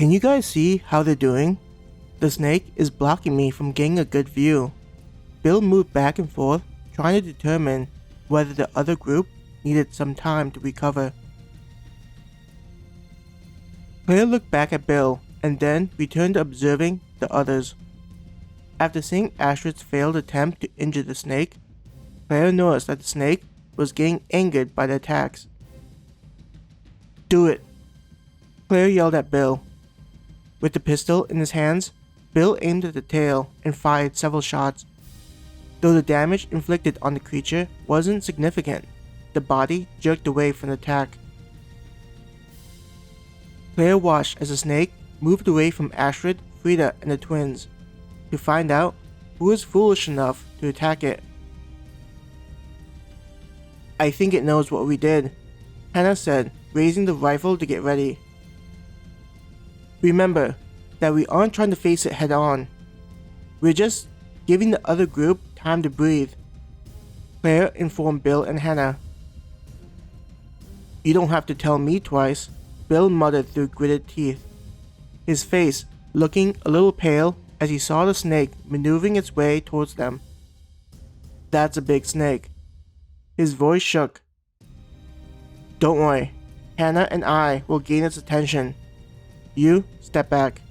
Can you guys see how they're doing? The snake is blocking me from getting a good view. Bill moved back and forth, trying to determine whether the other group needed some time to recover. Claire looked back at Bill and then returned to observing the others. After seeing Astrid's failed attempt to injure the snake, Claire noticed that the snake was getting angered by the attacks. "Do it!" Claire yelled at Bill. With the pistol in his hands, Bill aimed at the tail and fired several shots. Though the damage inflicted on the creature wasn't significant, the body jerked away from the attack. Claire watched as the snake moved away from Astrid, Frida, and the twins to find out who was foolish enough to attack it. "I think it knows what we did," Hannah said, raising the rifle to get ready. "Remember that we aren't trying to face it head on. We're just giving the other group time to breathe," Claire informed Bill and Hannah. "You don't have to tell me twice," Bill muttered through gritted teeth, his face looking a little pale as he saw the snake maneuvering its way towards them. "That's a big snake." His voice shook. "Don't worry, Hannah and I will gain its attention. You step back,"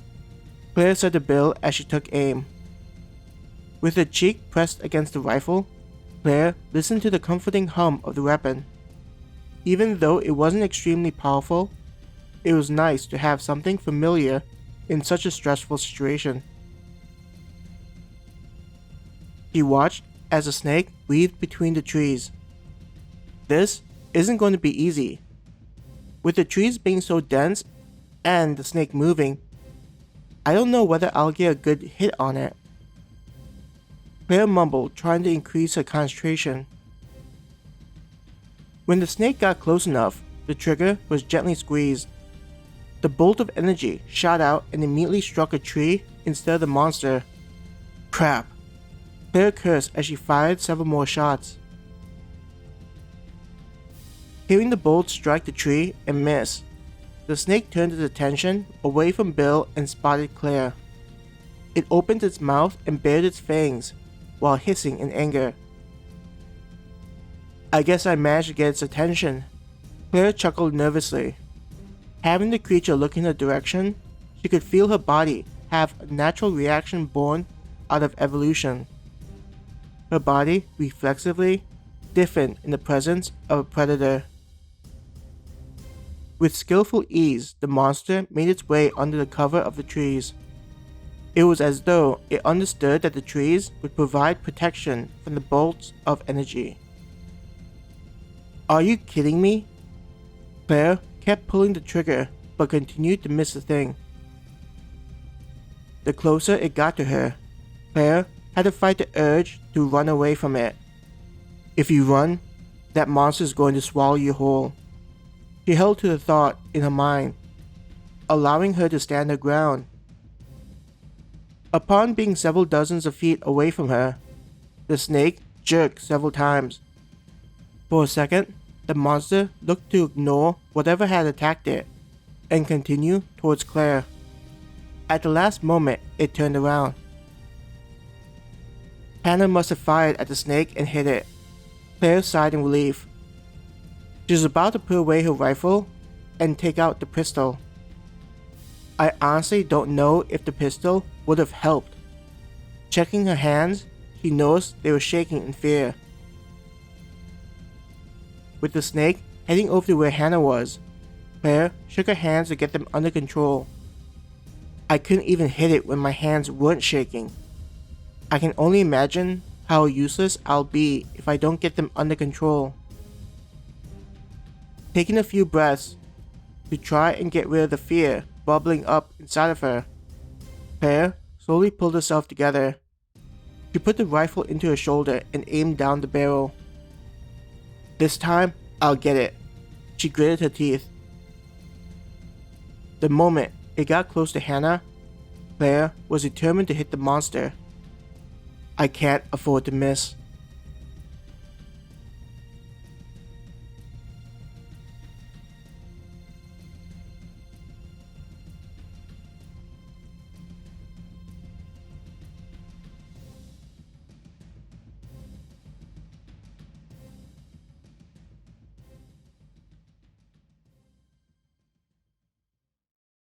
Claire said to Bill as she took aim. With her cheek pressed against the rifle, Claire listened to the comforting hum of the weapon. Even though it wasn't extremely powerful, it was nice to have something familiar in such a stressful situation. She watched as the snake weaved between the trees. This isn't going to be easy. With the trees being so dense and the snake moving, I don't know whether I'll get a good hit on it. Claire mumbled, trying to increase her concentration. When the snake got close enough, the trigger was gently squeezed. The bolt of energy shot out and immediately struck a tree instead of the monster. "Crap!" Claire cursed as she fired several more shots. Hearing the bolt strike the tree and miss, the snake turned its attention away from Bill and spotted Claire. It opened its mouth and bared its fangs while hissing in anger. "I guess I managed to get its attention," Claire chuckled nervously. Having the creature look in her direction, she could feel her body have a natural reaction born out of evolution. Her body reflexively stiffened in the presence of a predator. With skillful ease, the monster made its way under the cover of the trees. It was as though it understood that the trees would provide protection from the bolts of energy. "Are you kidding me?" Claire kept pulling the trigger but continued to miss the thing. The closer it got to her, Claire had to fight the urge to run away from it. "If you run, that monster's going to swallow you whole." She held to the thought in her mind, allowing her to stand her ground. Upon being several dozens of feet away from her, the snake jerked several times. For a second, the monster looked to ignore whatever had attacked it and continue towards Claire. At the last moment, it turned around. Hannah must have fired at the snake and hit it. Claire sighed in relief. She was about to put away her rifle and take out the pistol. I honestly don't know if the pistol would have helped. Checking her hands, she noticed they were shaking in fear. With the snake heading over to where Hannah was, Claire shook her hands to get them under control. I couldn't even hit it when my hands weren't shaking. I can only imagine how useless I'll be if I don't get them under control. Taking a few breaths to try and get rid of the fear bubbling up inside of her, Claire slowly pulled herself together. She put the rifle into her shoulder and aimed down the barrel. "This time, I'll get it," she gritted her teeth. The moment it got close to Hannah, Claire was determined to hit the monster. "I can't afford to miss."